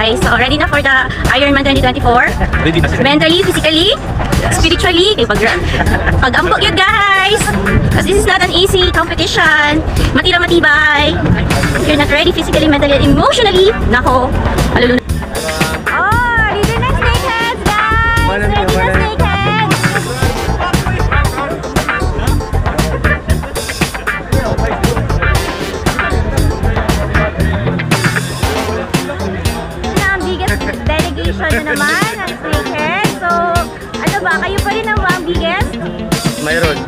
guys. So, ready na for the Ironman 2024? Ready na sila. Mentally, physically, spiritually, pag-ampok yun guys! Because this is not an easy competition. Matira matibay. If you're not ready physically, mentally, and emotionally, nako, malulunod. Oh, ready na snakeheads guys! Ready na snakeheads! Delegation na naman ng snakehead. So, ano ba? Kayo pa rin ang mga biggest? Mayroon.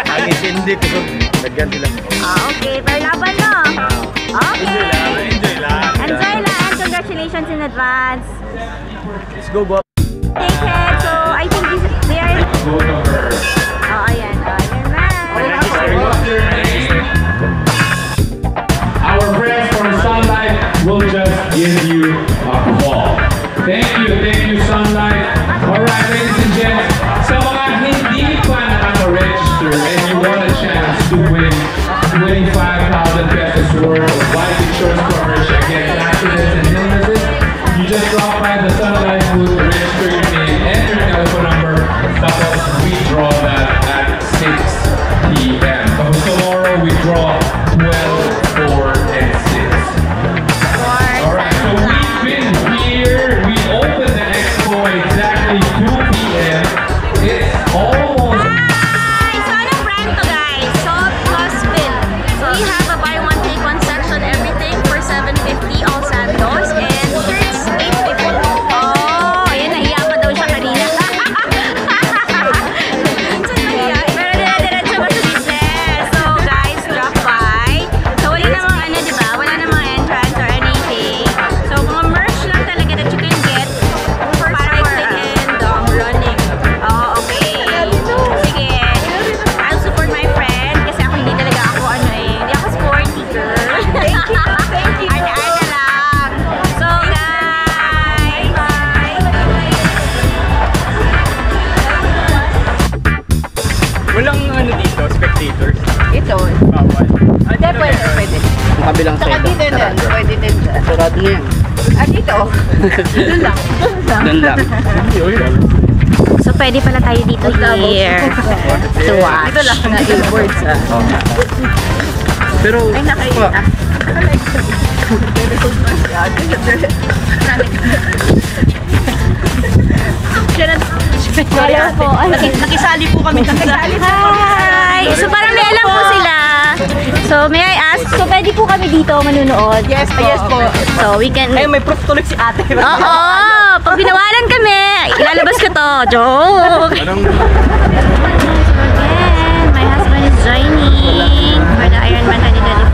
Ang isindi ko. Lagyan sila. Okay. Pero laban no? Okay. Enjoy lang. Enjoy lang. Congratulations in advance. Let's go, Bob. Snakehead. So, I think they are... Oh, ayan. Our friends from Sunlight will just give you a call. Thank you Sunlight. Alright ladies and gents, sa mga hindi pa nakaka-register and you want a chance to win 25,000 pesos worth of life insurance coverage against accidents and illnesses, you just drop by the Sunlight booth, register your name and your telephone number, tapos we draw that at 6 p.m. Tomorrow we draw 12, 4, and 6. Alright, so we've been here. We opened the expo exactly 2 p.m. It's almost... Hi! So, anong brand to guys? Salt plus Bill. So, we have a buy one take one section everything for 750 all sandals and shirts 850. Oh, ayan, nahiya pa daw siya kanina. Minsan nahiya. Pero dire-diretso ba sa business? So, guys, drop by. So, wala namang ano, diba? Wala namang entrance or anything. So, mga merch lang talaga that you can get for cycling and running. Oh, okay. Sige. I'll support my friend kasi ako hindi talaga ako hindi ako sporty girl. Thank you. Arna-arna lang. So, guys. Walang ano dito, spectators. Ito. Bawal. Hindi, pwede. Ang kabilang Saka side. dito din. Pwede din dyan. Sarado na yan. Ah, dito. Doon lang. Doon lang. So, pwede pala tayo dito here. To watch. Dito lang. Na-billboards ah. Pero, Ay, nakaita. Hello po. Nakisali po kami kasali. Hi! So, parang may alam po sila. So, may I ask? So, pwede po kami dito manunood? Yes po. So, we can... Ay, may proof tuloy si ate. Oo! Pag binawalan kami, ilalabas ko to. Joke! anong... Again, my husband is joining for the Ironman 2024.